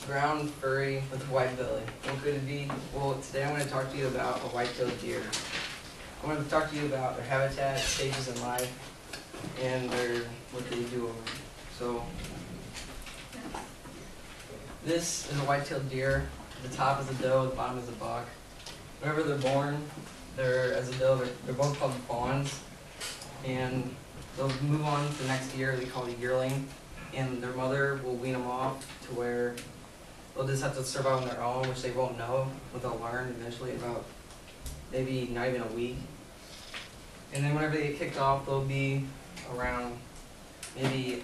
brown furry with a white belly. What could it be? Well, today I'm going to talk to you about a white-tailed deer. I'm going to talk to you about their habitat, stages in life, and what they do over. So, this is a white-tailed deer. The top is a doe, the bottom is a buck. Whenever they're born, as a doe, they're both called fawns, and they'll move on to the next year. They call it a yearling, and their mother will wean them off to where they'll just have to survive on their own, which they won't know, but they'll learn eventually about maybe not even a week. And then whenever they get kicked off, they'll be around maybe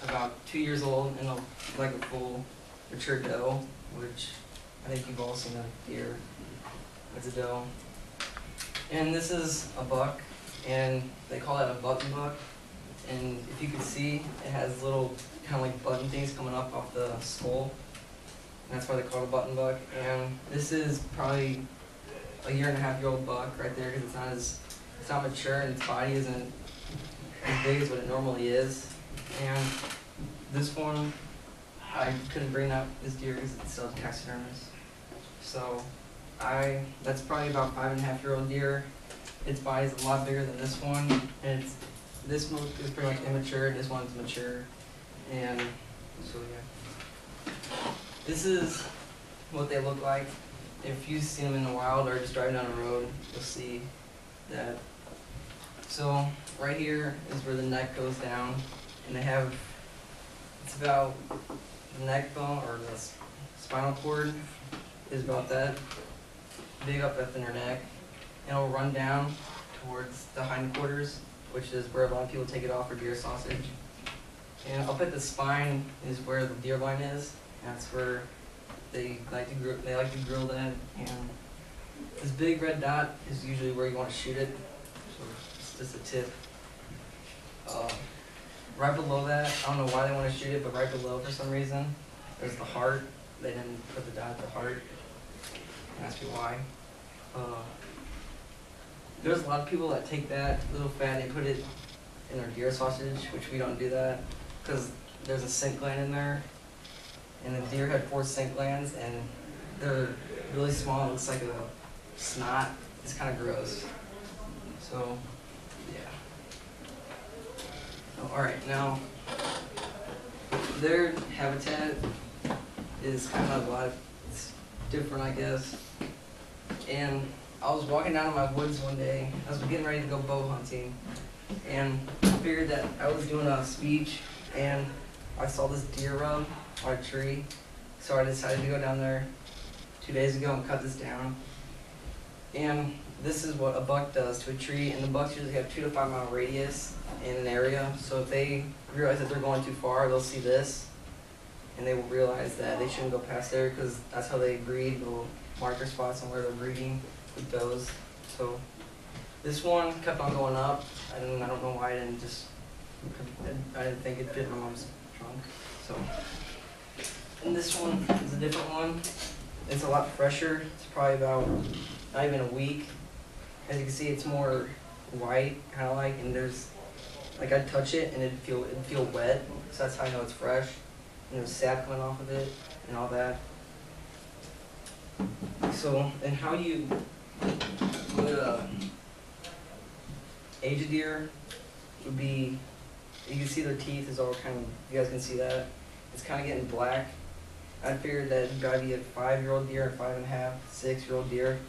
about 2 years old, and they'll be like a full mature doe, which I think you've all seen a deer as a doe. And this is a buck, and they call it a button buck. And if you can see, it has little kind of like button things coming up off the skull. And that's why they call it a button buck. And this is probably a 1.5-year-old buck right there, because it's not mature and its body isn't as big as what it normally is. And this one, I couldn't bring up this deer because it's still taxidermist. So that's probably about 5.5-year-old deer. Its body is a lot bigger than this one, and this one is pretty much immature, and this one's mature. And so yeah, this is what they look like. If you've seen them in the wild or just driving down the road, you'll see that. So right here is where the neck goes down, and it's about the neck bone, or the spinal cord is about that big up in their neck, and it'll run down towards the hindquarters, which is where a lot of people take it off for deer sausage. And up at the spine is where the deer line is. That's where they like to grill that. And this big red dot is usually where you want to shoot it. So it's just a tip. Right below that, I don't know why they want to shoot it, but right below, for some reason, there's the heart. They didn't put the dot at the heart. Ask me why. There's a lot of people that take that little fat and they put it in their deer sausage, which we don't do that, because there's a scent gland in there, and the deer had 4 scent glands, and they're really small. It looks like a snot. It's kind of gross. So, yeah. All right, now their habitat is kind of it's different, I guess. And I was walking down in my woods one day. I was getting ready to go bow hunting, and I figured that I was doing a speech, and I saw this deer rub on a tree. So I decided to go down there 2 days ago and cut this down. And this is what a buck does to a tree, and the bucks usually have 2 to 5 mile radius in an area. So if they realize that they're going too far, they'll see this, and they will realize that they shouldn't go past there, because that's how they breed. They'll mark their spots on where they're breeding with those. So this one kept on going up, and I don't know why I didn't think it fit in my mom's trunk. So, and this one is a different one. It's a lot fresher. It's probably about not even a week. As you can see, it's more white, kind of like, and there's like I'd touch it and it'd feel wet. So that's how I know it's fresh. And there's sap coming off of it and all that. So, and how you would age a deer would be, you can see their teeth is all kind of, you guys can see that. It's kind of getting black. I figured that it'd probably be a 5-year-old deer, a 5.5, 6-year-old deer.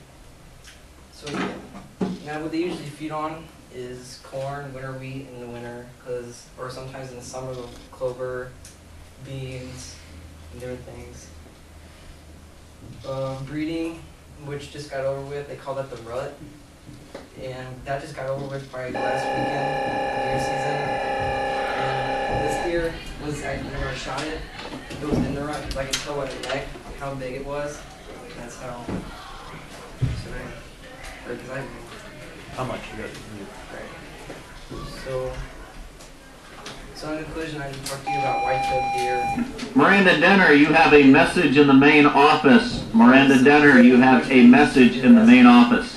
So yeah. Now what they usually feed on is corn, winter wheat in the winter, or sometimes in the summer clover, beans, and different things. Breeding, which just got over with, they call that the rut, and that just got over with probably last weekend, deer season. And this deer was actually, whenever I shot it, it was in the rut, because I can tell by the neck how big it was. And that's how. How much you got? Right. So in conclusion, I just talked to you about white-tailed deer. Miranda Denner, you have a message in the main office. Miranda Denner, you have a message in the main office.